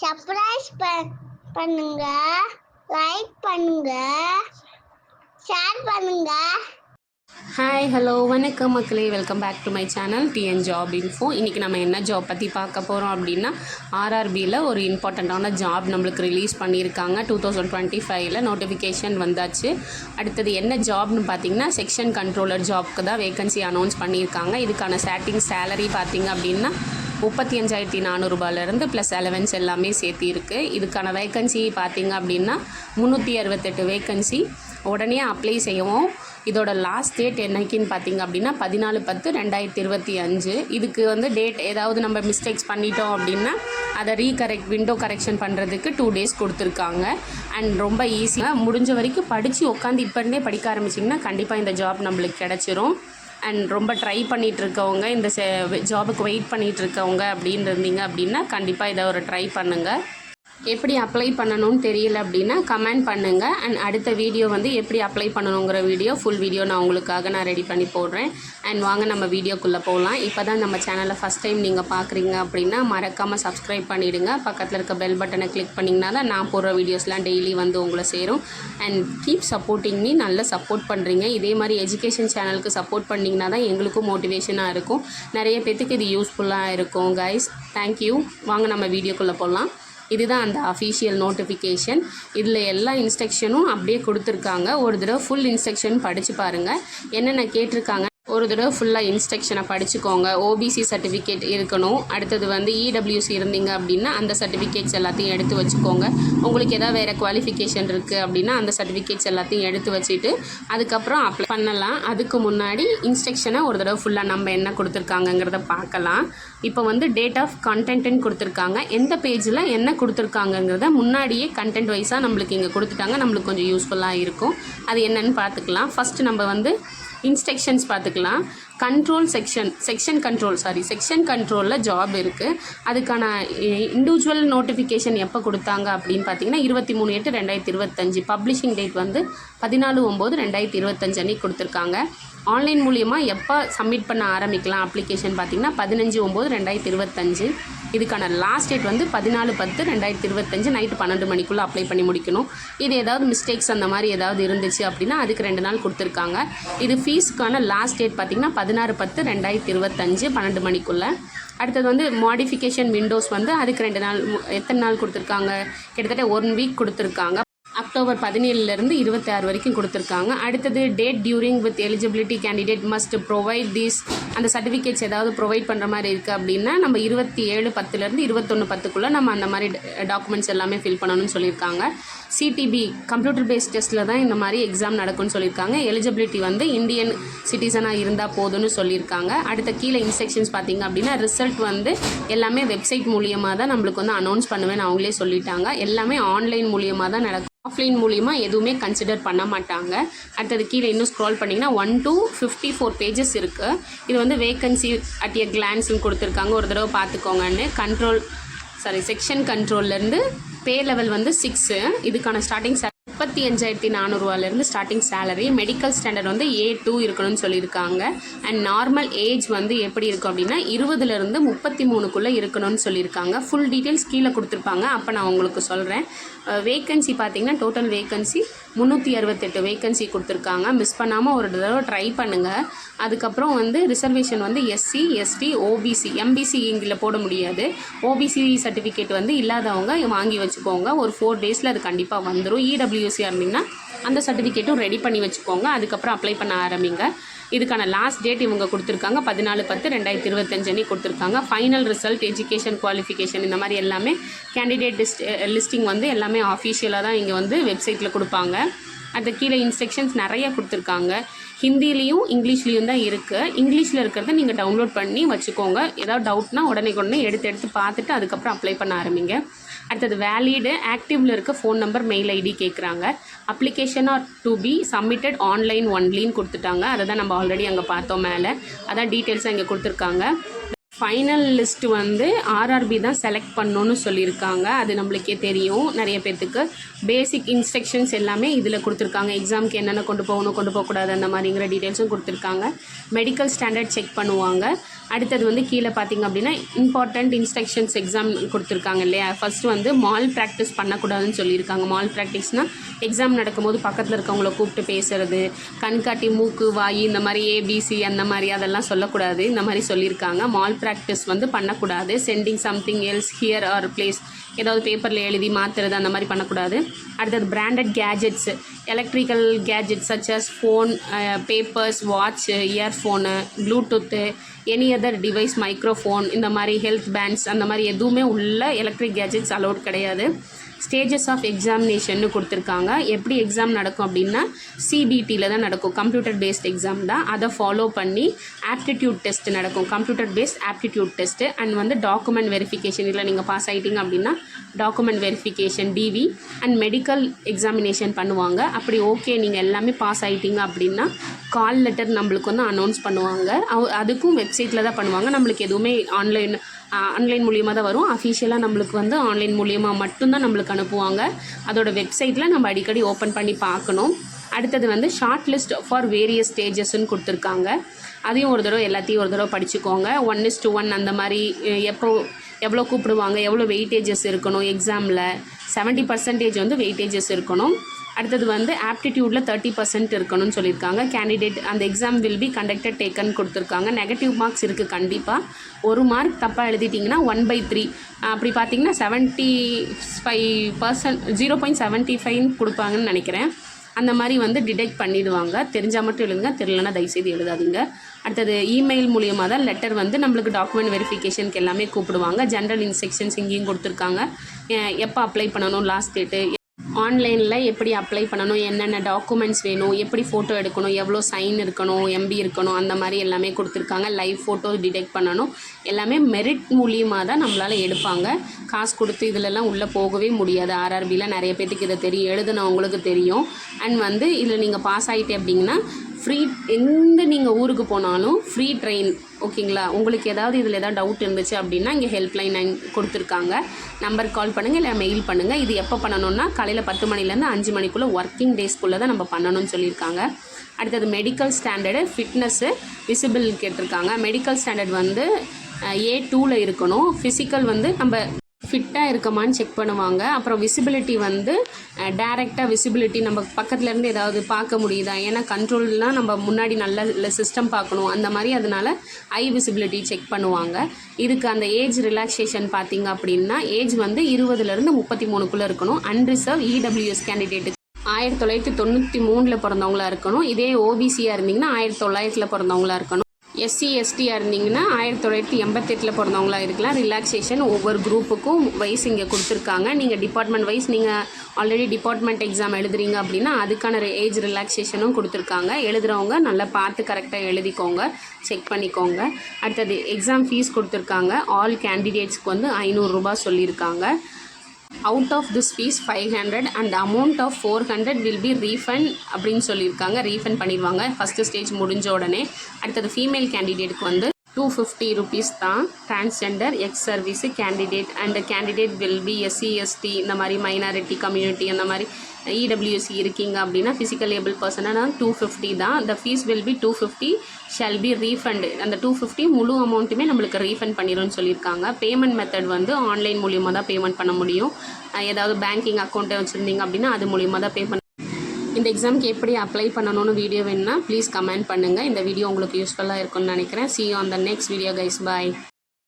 Surprise பண்ணுங்க, like பண்ணுங்க, share பண்ணுங்க. ஹாய் ஹலோ வணக்கம் மக்களே, welcome back to my channel TN job info. இன்றைக்கி நம்ம என்ன ஜாப் பற்றி பார்க்க போகிறோம் அப்படின்னா, ஆர்ஆர்பியில் ஒரு இம்பார்ட்டண்ட்டான ஜாப் நம்மளுக்கு ரிலீஸ் பண்ணியிருக்காங்க. 2025 நோட்டிஃபிகேஷன் வந்தாச்சு. அடுத்தது என்ன ஜாப்னு பார்த்தீங்கன்னா, செக்ஷன் கண்ட்ரோலர் ஜாப்க்கு தான் வேகன்சி அனௌன்ஸ் பண்ணியிருக்காங்க. இதுக்கான ஸ்டார்டிங் சேலரி பார்த்திங்க அப்படின்னா 35,400 ப்ளஸ் அலவன்ஸ் எல்லாமே சேர்த்திருக்கு. இதுக்கான வேகன்சி பார்த்திங்க அப்படின்னா 368 வேகன்சி. உடனே அப்ளை செய்யவும். இதோட லாஸ்ட் டேட் என்னைக்குன்னு பார்த்தீங்க அப்படின்னா 14/10/2025. இதுக்கு டேட் ஏதாவது நம்ம மிஸ்டேக்ஸ் பண்ணிட்டோம் அப்படின்னா அதை விண்டோ கரெக்ஷன் பண்ணுறதுக்கு 2 days கொடுத்துருக்காங்க. அண்ட் ரொம்ப ஈஸியாக முடிஞ்ச வரைக்கும் படித்து உட்காந்து இப்போ இருந்தே படிக்க ஆரம்பிச்சிங்கன்னா கண்டிப்பாக இந்த ஜாப் நம்மளுக்கு கிடச்சிரும். அண்ட் ரொம்ப ட்ரை பண்ணிகிட்ருக்கவங்க, இந்த ஜாபுக்கு வெயிட் பண்ணிகிட்ருக்கவங்க அப்படின்னு இருந்தீங்க அப்படின்னா கண்டிப்பாக இதை ஒரு ட்ரை பண்ணுங்கள். எப்படி அப்ளை பண்ணணும்னு தெரியல அப்படின்னா கமெண்ட் பண்ணுங்கள். அண்ட் அடுத்த வீடியோ எப்படி அப்ளை பண்ணணுங்கிற ஃபுல் வீடியோ நான் உங்களுக்காக ரெடி பண்ணி போடுறேன். அண்ட் வாங்க நம்ம வீடியோக்குள்ளே போகலாம். இப்போ தான் நம்ம சேனலை ஃபஸ்ட் டைம் நீங்கள் பார்க்குறீங்க அப்படின்னா மறக்காமல் சப்ஸ்கிரைப் பண்ணிவிடுங்க. பக்கத்தில் இருக்க பெல் பட்டனை கிளிக் பண்ணிங்கன்னா தான் நான் போடுற வீடியோஸ்லாம் டெய்லி உங்களை சேரும். And keep supporting me. நல்லா சப்போர்ட் பண்ணுறீங்க. இதே மாதிரி எஜுகேஷன் சேனலுக்கு சப்போர்ட் பண்ணிங்கன்னா தான் எங்களுக்கும் மோட்டிவேஷனாக இருக்கும். நிறைய பேத்துக்கு இது யூஸ்ஃபுல்லாக இருக்கும் கைஸ். தேங்க்யூ. வாங்க நம்ம வீடியோக்குள்ளே போகலாம். இதுதான் அந்த அஃபீஷியல் நோட்டிஃபிகேஷன். இதில் எல்லா இன்ஸ்ட்ரக்ஷனும் அப்படியே கொடுத்துருக்காங்க. ஒரு தடவை ஃபுல் இன்ஸ்ட்ரக்ஷன் படித்து பாருங்கள். என்னென்ன கேட்டிருக்காங்க ஒரு தடவை ஃபுல்லாக இன்ஸ்ட்ரக்ஷனை படிச்சுக்கோங்க. ஓபிசி சர்டிஃபிகேட் இருக்கணும். அடுத்தது இடபிள்யூசி இருந்தீங்க அப்படின்னா அந்த சர்டிஃபிகேட்ஸ் எல்லாத்தையும் எடுத்து வச்சுக்கோங்க. உங்களுக்கு எதாவது வேறு குவாலிஃபிகேஷன் இருக்குது அப்படின்னா அந்த சர்டிஃபிகேட்ஸ் எல்லாத்தையும் எடுத்து வச்சுட்டு அதுக்கப்புறம் அப்ளை பண்ணலாம். அதுக்கு முன்னாடி இன்ஸ்ட்ரக்ஷனை ஒரு தடவை ஃபுல்லாக நம்ம என்ன கொடுத்துருக்காங்கங்கிறத பார்க்கலாம். இப்போ டேட் ஆஃப் கண்டென்ட்னு கொடுத்துருக்காங்க. எந்த பேஜில் என்ன கொடுத்துருக்காங்கங்கிறத முன்னாடியே கண்டென்ட் வைஸாக நம்மளுக்கு இங்கே கொடுத்துட்டாங்க. நம்மளுக்கு கொஞ்சம் யூஸ்ஃபுல்லாக இருக்கும். அது என்னென்னு பார்த்துக்கலாம். ஃபஸ்ட்டு நம்ம இன்ஸ்ட்ரக்ஷன்ஸ் பார்த்துக்கலாம். செக்ஷன் கண்ட்ரோலில் ஜாப் இருக்குது. அதுக்கான இண்டிவிஜுவல் நோட்டிஃபிகேஷன் எப்போ கொடுத்தாங்க அப்படின்னு பார்த்தீங்கன்னா 23/8/2025. பப்ளிஷிங் டேட் 14/9/2025 அன்றைக்கி கொடுத்துருக்காங்க. ஆன்லைன் மூலியமாக எப்போ சப்மிட் பண்ண ஆரம்பிக்கலாம் அப்ளிகேஷன் பார்த்தீங்கன்னா 15/9/2025. இதுக்கான லாஸ்ட் டேட் 14/10/2025 நைட்டு 12 மணிக்குள்ளே அப்ளை பண்ணி முடிக்கணும். இது ஏதாவது மிஸ்டேக்ஸ் அந்த மாதிரி ஏதாவது இருந்துச்சு அப்படின்னா அதுக்கு 2 நாள் கொடுத்துருக்காங்க. இது ஃபீஸ்க்கான லாஸ்ட் டேட் பார்த்திங்கன்னா 16/10/2025 12 மணிக்குள்ளே. அடுத்தது மாடிஃபிகேஷன் விண்டோஸ் அதுக்கு 2 நாள். எத்தனை நாள் கொடுத்துருக்காங்க? கிட்டத்தட்ட 1 வீக் கொடுத்துருக்காங்க. அக்டோபர் 17 26 வரைக்கும் கொடுத்துருக்காங்க. அடுத்தது date during with eligibility candidate must provide these. அந்த சர்டிஃபிகேட்ஸ் ஏதாவது ப்ரொவைட் பண்ணுற மாதிரி இருக்குது அப்படின்னா நம்ம 27/10 21/10 நம்ம அந்த மாதிரி டாக்குமெண்ட்ஸ் எல்லாமே ஃபில் பண்ணணும்னு சொல்லியிருக்காங்க. சிடிபி கம்ப்யூட்டர் பேஸ்ட் டெஸ்ட்டில் தான் இந்த மாதிரி எக்ஸாம் நடக்கும்னு சொல்லியிருக்காங்க. எலிஜிபிலிட்டி இந்தியன் சிட்டிசனாக இருந்தால் போதும்னு சொல்லியிருக்காங்க. அடுத்த கீழே இன்ஸ்ட்ரக்ஷன்ஸ் பார்த்திங்க அப்படின்னா ரிசல்ட் எல்லாமே வெப்சைட் மூலியமாக தான் நம்மளுக்கு அனௌன்ஸ் பண்ணுவேன்னு அவங்களே சொல்லிட்டாங்க. எல்லாமே ஆன்லைன் மூலியமாக தான் நடக்கும். ஆஃப்லைன் மூலியமாக எதுவுமே கன்சிடர் பண்ண மாட்டாங்க. அடுத்தது கீழே இன்னும் ஸ்க்ரால் பண்ணிங்கன்னா 1 to 54 பேஜஸ் இருக்குது. இது வேகன்சி அட் எ கிளான்ஸ்னு கொடுத்துருக்காங்க. ஒரு தடவை பார்த்துக்கோங்கன்னு. செக்ஷன் கண்ட்ரோல்லேருந்து பே லெவல் 6. இதுக்கான starting 35,400 starting salary. Medical standard A2 இருக்கணும்னு சொல்லியிருக்காங்க. அண்ட் நார்மல் ஏஜ் எப்படி இருக்கும் அப்படின்னா 20 to 33 இருக்கணும்னு சொல்லியிருக்காங்க. ஃபுல் டீட்டெயில்ஸ் கீழே கொடுத்துருப்பாங்க. அப்போ நான் உங்களுக்கு சொல்கிறேன். வேகன்சி பார்த்தீங்கன்னா டோட்டல் வேகன்சி 368 வேகன்சி கொடுத்துருக்காங்க. மிஸ் பண்ணாமல் ஒரு தடவை ட்ரை பண்ணுங்கள். அதுக்கப்புறம் reservation SC ST OBC MBC இதில் போட முடியாது. OBC சர்டிஃபிகேட் இல்லாதவங்க வாங்கி வச்சுக்கோங்க. ஒரு 4 days அது கண்டிப்பாக வந்துடும். இடபிள்யூசியாக இருந்தீங்கன்னா அந்த சர்டிஃபிகேட்டும் ரெடி பண்ணி வச்சுக்கோங்க. அதுக்கப்புறம் அப்ளை பண்ண ஆரம்பிங்க. இதுக்கான லாஸ்ட் டேட் இவங்க கொடுத்துருக்காங்க 14/10/2025 கொடுத்துருக்காங்க. ஃபைனல் ரிசல்ட், எஜுகேஷன் குவாலிஃபிகேஷன் இந்த மாதிரி எல்லாமே கேண்டிடேட் லிஸ்டிங் எல்லாமே ஆஃபிஷியலாக தான் இங்கே வெப்சைட்டில் கொடுப்பாங்க. அது கீழே இன்ஸ்ட்ரக்ஷன்ஸ் நிறைய கொடுத்துருக்காங்க. ஹிந்திலையும் இங்கிலீஷ்லேயும் தான் இருக்குது. இங்கிலீஷில் இருக்கிறத நீங்கள் டவுன்லோட் பண்ணி வச்சுக்கோங்க. ஏதாவது டவுட்னா உடனே எடுத்து பார்த்துட்டு அதுக்கப்புறம் அப்ளை பண்ண ஆரம்பிங்க. அடுத்தது வேலிடு ஆக்டிவில் இருக்க ஃபோன் நம்பர் மெயில் ஐடி கேட்குறாங்க. Application are to be submitted online ஒன்லின்னு கொடுத்துட்டாங்க. அதை தான் நம்ம ஆல்ரெடி அங்கே பார்த்தோம் மேலே. அதான் டீட்டெயில்ஸாக இங்கே கொடுத்துருக்காங்க. ஃபைனல் லிஸ்ட் ஆர்ஆர்பி தான் செலக்ட் பண்ணணும்னு சொல்லியிருக்காங்க. அது நம்மளுக்கே தெரியும். நிறைய பேர்த்துக்கு பேசிக் இன்ஸ்ட்ரக்ஷன்ஸ் எல்லாமே இதில் கொடுத்துருக்காங்க. எக்ஸாமுக்கு என்னென்ன கொண்டு போகணும், கொண்டு போகக்கூடாது அந்த மாதிரிங்கிற டீட்டெயில்ஸும் கொடுத்துருக்காங்க. மெடிக்கல் ஸ்டாண்டர்ட் செக் பண்ணுவாங்க. அடுத்தது வந்து கீழே பார்த்தீங்க அப்படின்னா இம்பார்ட்டண்ட் இன்ஸ்ட்ரக்ஷன்ஸ் எக்ஸாம் கொடுத்துருக்காங்க இல்லையா. ஃபஸ்ட்டு வந்து மால் ப்ராக்டிஸ் பண்ணக்கூடாதுன்னு சொல்லியிருக்காங்க. மால் ப்ராக்டிஸ்னால் எக்ஸாம் நடக்கும்போது பக்கத்தில் இருக்கவங்கள கூப்பிட்டு பேசுகிறது, கண்காட்டி மூக்கு வாய் இந்த மாதிரி ஏபிசி அந்த மாதிரி அதெல்லாம் சொல்லக்கூடாது. இந்த மாதிரி சொல்லியிருக்காங்க. மால் ப்ராக்டிஸ் வந்து பண்ணக்கூடாது. Sending something else here or place, ஏதாவது பேப்பரில் எழுதி மாற்றுறது அந்த மாதிரி பண்ணக்கூடாது. அடுத்தது branded gadgets, electrical gadgets such as phone, papers, watch, earphone, Bluetooth, any other device, microphone, இந்த மாதிரி ஹெல்த் பேண்ட்ஸ் அந்த மாதிரி எதுவுமே உள்ள எலக்ட்ரிக் கேஜெட்ஸ் அலோட் கிடையாது. ஸ்டேஜஸ் ஆஃப் எக்ஸாமினேஷன்னு கொடுத்துருக்காங்க. எப்படி எக்ஸாம் நடக்கும் அப்படின்னா சிபிடியில் தான் நடக்கும், கம்ப்யூட்டர் பேஸ்ட் எக்ஸாம் தான். அதை ஃபாலோ பண்ணி ஆப்டிடியூட் டெஸ்ட் நடக்கும், computer based aptitude test. And வந்து டாக்குமெண்ட் வெரிஃபிகேஷன், இல்லை நீங்கள் பாஸ் ஆகிட்டீங்க அப்படின்னா document verification TV and medical examination பண்ணுவாங்க. அப்படி ஓகே நீங்கள் எல்லாமே பாஸ் ஆகிட்டீங்க அப்படின்னா கால் லெட்டர் நம்மளுக்கு வந்து அனௌன்ஸ் பண்ணுவாங்க. அதுக்கும் வெப்சைட்டில் தான் பண்ணுவாங்க. நம்மளுக்கு எதுவுமே ஆன்லைன் மூலியமாக தான் வரும். அஃபிஷியலாக நம்மளுக்கு வந்து ஆன்லைன் மூலியமாக மட்டும்தான் நம்மளுக்கு அனுப்புவாங்க. அதோட வெப்சைட்டில் நம்ம அடிக்கடி ஓப்பன் பண்ணி பார்க்கணும். அடுத்தது வந்து ஷார்ட் லிஸ்ட் ஃபார் வேரியஸ் ஸ்டேஜஸ்ன்னு கொடுத்துருக்காங்க. அதையும் ஒரு தடவை எல்லாத்தையும் ஒரு தடவை படிச்சுக்கோங்க. 1:1 அந்த மாதிரி எவ்வளோ கூப்பிடுவாங்க, எவ்வளோ வெயிட்டேஜஸ் இருக்கணும் எக்ஸாமில். 70% வந்து வெயிட்டேஜஸ் இருக்கணும். அடுத்தது வந்து ஆப்டிடியூடில் 30% இருக்கணும்னு சொல்லியிருக்காங்க. கேண்டிடேட் அந்த exam will be conducted taken கொடுத்துருக்காங்க. நெகட்டிவ் மார்க்ஸ் இருக்குது கண்டிப்பாக. ஒரு மார்க் தப்பாக எழுதிட்டிங்கன்னா 1/3, அப்படி பார்த்தீங்கன்னா 75% 0.75 கொடுப்பாங்கன்னு நினைக்கிறேன். அந்த மாதிரி வந்து டிடெக்ட் பண்ணிடுவாங்க. தெரிஞ்சால் மட்டும் எழுதுங்க, தெரியலனா தயவுசெய்து எழுதாதீங்க. அடுத்தது இமெயில் மூலியமாக தான் லெட்டர் வந்து நம்மளுக்கு டாக்குமெண்ட் வெரிஃபிகேஷனுக்கு எல்லாமே கூப்பிடுவாங்க. ஜென்ரல் இன்ஸ்ட்ரக்ஷன்ஸ் இங்கேயும் கொடுத்துருக்காங்க. எப்போ அப்ளை பண்ணணும், லாஸ்ட் டேட்டு, ஆன்லைனில் எப்படி அப்ளை பண்ணணும், என்னென்ன டாக்குமெண்ட்ஸ் வேணும், எப்படி ஃபோட்டோ எடுக்கணும், எவ்வளோ சைன் இருக்கணும், எம்பி இருக்கணும், அந்த மாதிரி எல்லாமே கொடுத்துருக்காங்க. லைவ் ஃபோட்டோ டிடெக்ட் பண்ணணும். எல்லாமே மெரிட் மூலியமாக தான் நம்மளால் எடுப்பாங்க. காசு கொடுத்து இதிலெல்லாம் உள்ளே போகவே முடியாது. ஆர்ஆர்பியில் நிறைய பேர்த்துக்கு இதை தெரியும், எழுதுனவங்களுக்கு தெரியும். அண்ட் வந்து இதில் நீங்கள் பாஸ் ஆகிட்டே அப்படிங்கன்னா ஃப்ரீ, எங்கே நீங்கள் ஊருக்கு போனாலும் ஃப்ரீ ட்ரெயின், ஓகேங்களா. உங்களுக்கு ஏதாவது இதில் ஏதாவது டவுட் இருந்துச்சு அப்படின்னா இங்கே ஹெல்ப்லைன் கொடுத்துருக்காங்க. நம்பருக்கு கால் பண்ணுங்கள், இல்லை மெயில் பண்ணுங்கள். இது எப்போ பண்ணணும்னா காலையில் 10 மணிலேருந்து 5 மணிக்குள்ளே ஒர்க்கிங் டேஸ்க்குள்ளே தான் நம்ம பண்ணணும்னு சொல்லியிருக்காங்க. அடுத்தது மெடிக்கல் ஸ்டாண்டர்டு, ஃபிட்னஸ்ஸு, விசிபிள் கேட்டிருக்காங்க. மெடிக்கல் ஸ்டாண்டர்ட் வந்து A2 இருக்கணும். ஃபிசிக்கல் வந்து நம்ம ஃபிட்டாக இருக்கமான்னு செக் பண்ணுவாங்க. அப்புறம் விசிபிலிட்டி வந்து டைரெக்டாக விசிபிலிட்டி நம்ம பக்கத்துலேருந்து ஏதாவது பார்க்க முடியுதா, ஏன்னா கண்ட்ரோல்லாம் நம்ம முன்னாடி நல்ல சிஸ்டம் பார்க்கணும் அந்த மாதிரி. அதனால் ஐ விசிபிலிட்டி செக் பண்ணுவாங்க. இதுக்கு அந்த ஏஜ் ரிலாக்ஸேஷன் பார்த்திங்க அப்படின்னா ஏஜ் வந்து 20லேருந்து 33க்குள்ளே இருக்கணும். அன்ரிசர்வ் இடபிள்யூஎஸ் கேண்டிடேட்டுக்கு 1993 பிறந்தவங்களா இருக்கணும். இதே ஓபிசியாக இருந்தீங்கன்னா 1900 பிறந்தவங்களா இருக்கணும். எஸ்சி எஸ்டியாக இருந்தீங்கன்னா 1988 பிறந்தவங்களா இருக்கலாம். ரிலாக்ஸேஷன் ஒவ்வொரு குரூப்புக்கும் வைஸ் இங்கே கொடுத்துருக்காங்க. நீங்கள் டிபார்ட்மெண்ட் வைஸ் நீங்கள் ஆல்ரெடி டிபார்ட்மெண்ட் எக்ஸாம் எழுதுறீங்க அப்படின்னா அதுக்கான ஏஜ் ரிலாக்ஸேஷனும் கொடுத்துருக்காங்க. எழுதுகிறவங்க நல்லா பார்த்து கரெக்டாக எழுதிக்கோங்க, செக் பண்ணிக்கோங்க. அடுத்தது எக்ஸாம் ஃபீஸ் கொடுத்துருக்காங்க. ஆல் கேண்டிடேட்ஸ்க்கு வந்து 500 ரூபாய் சொல்லியிருக்காங்க. Out of this fees 500 and amount of 400 will be refund அப்படின்னு சொல்லியிருக்காங்க. ரீஃபண்ட் பண்ணிடுவாங்க ஃபஸ்ட்டு ஸ்டேஜ் முடிஞ்ச உடனே. அடுத்தது ஃபீமேல் கேண்டிடேட்டுக்கு வந்து 250 rupees தான். Transgender, ex service candidate and candidate will be SC ST இந்த மாதிரி மைனாரிட்டி கம்யூனிட்டி அந்த மாதிரி இடபிள்யூஎஸ்சி இருக்கீங்க அப்படின்னா ஃபிசிக்கல் ஏபிள் பர்சனாக 250 தான். த fees will be 250 shall be refund. அந்த 250 முழு அமௌண்ட்டுமே நம்மளுக்கு ரீஃபண்ட் பண்ணிடும்னு சொல்லியிருக்காங்க. பேமெண்ட் மெத்தட் வந்து ஆன்லைன் மூலியமாக தான் பேமெண்ட் பண்ண முடியும். ஏதாவது பேங்கிங் அக்கௌண்ட்டை வச்சுருந்தீங்க அப்படின்னா அது மூலியமாக தான் பே பண்ண. இந்த எக்ஸாமுக்கு எப்படி அப்ளை பண்ணணும்னு வீடியோ வேணுன்னா ப்ளீஸ் கமெண்ட் பண்ணுங்கள். இந்த வீடியோ உங்களுக்கு யூஸ்ஃபுல்லாக இருக்கும்னு நினைக்கிறேன். See you on the next video guys. Bye.